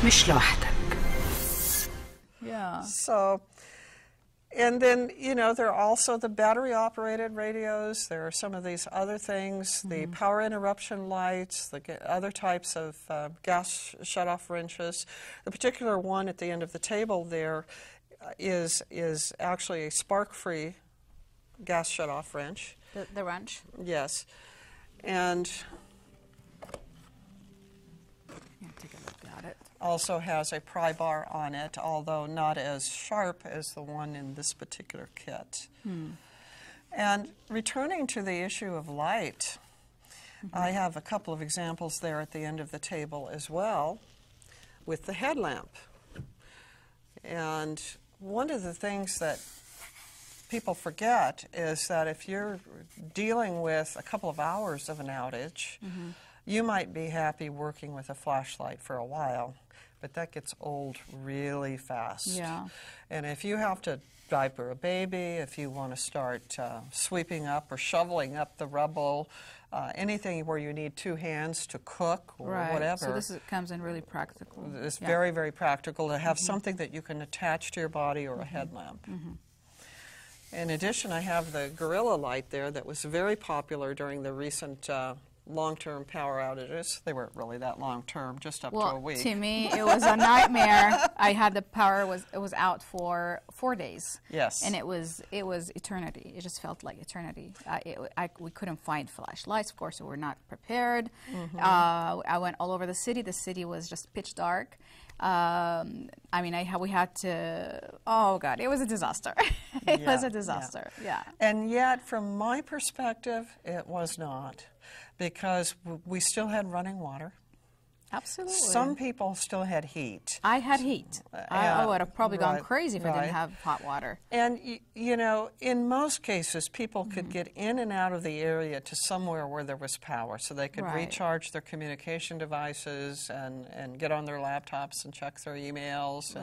مش لوحدك. Yeah. So, and then, you know, there are also the battery-operated radios. There are some of these other things, the power interruption lights, the other types of gas shut-off wrenches. The particular one at the end of the table there is actually a spark-free gas shut-off wrench. The wrench? Yes. And Take a look at it. also has a pry bar on it, although not as sharp as the one in this particular kit. And returning to the issue of light, I have a couple of examples there at the end of the table as well with the headlamp. And one of the things that people forget is that if you're dealing with a couple of hours of an outage, you might be happy working with a flashlight for a while, but that gets old really fast. Yeah. And if you have to diaper a baby, if you want to start sweeping up or shoveling up the rubble, anything where you need two hands to cook or whatever. So this comes in really practical. It's very, very practical to have something that you can attach to your body or a headlamp. In addition, I have the Gorilla light there that was very popular during the recent long-term power outages. They weren't really that long-term, just up to a week. To me, it was a nightmare. I had the power was out for 4 days. Yes. And it was eternity. It just felt like eternity. We couldn't find flashlights. Of course, we were not prepared. I went all over the city. The city was just pitch dark. I mean, we had to, oh God, it was a disaster. It was a disaster, yeah. And yet, from my perspective, it was not, because we still had running water. Absolutely. Some people still had heat. I had heat. I would have probably gone crazy if I didn't have hot water. And, you know, in most cases, people could get in and out of the area to somewhere where there was power, so they could recharge their communication devices and get on their laptops and check their emails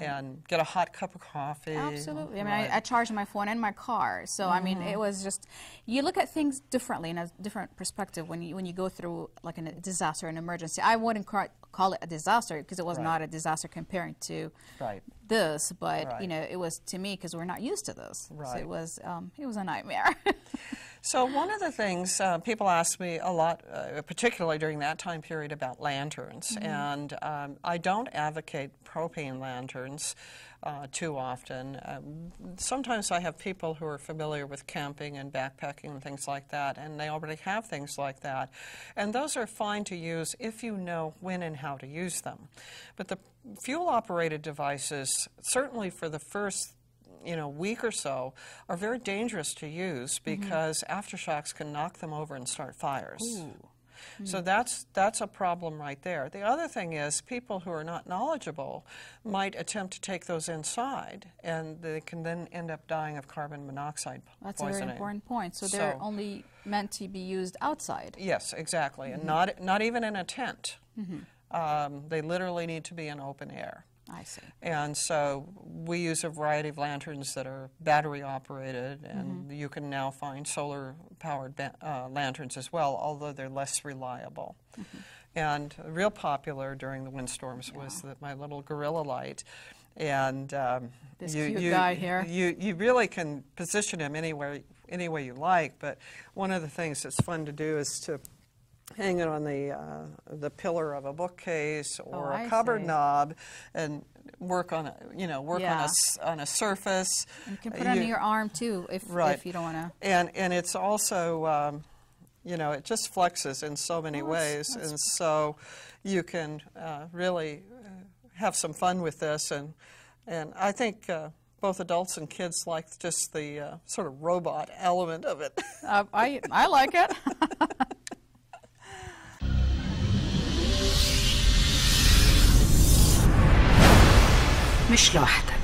and get a hot cup of coffee. Absolutely. I mean, I charged my phone and my car. So, I mean, it was just, you look at things differently in a different perspective when you go through like a disaster, an emergency. I wouldn't call it a disaster because it was not a disaster comparing to this, but you know, it was to me because we're not used to this. So it was a nightmare. So one of the things people ask me a lot, particularly during that time period, about lanterns, and I don't advocate propane lanterns too often. Sometimes I have people who are familiar with camping and backpacking and things like that, and they already have things like that. And those are fine to use if you know when and how to use them. But the fuel-operated devices, certainly for the first week or so, are very dangerous to use because aftershocks can knock them over and start fires. So that's a problem right there. The other thing is people who are not knowledgeable might attempt to take those inside, and they can then end up dying of carbon monoxide poisoning. That's a very important point. So they're only meant to be used outside. Yes, exactly, and not even in a tent. They literally need to be in open air. I see. And so we use a variety of lanterns that are battery operated, and you can now find solar powered lanterns as well, although they're less reliable. And real popular during the windstorms was my little Gorilla light. And this cute guy here. You really can position him any way you like, but one of the things that's fun to do is to hang it on the pillar of a bookcase or a cupboard knob, and work on on a surface. And you can put it under your arm too, if you don't want to. And it's also it just flexes in so many ways, and so you can really have some fun with this. And I think both adults and kids like just the sort of robot element of it. I like it. مش لوحدك.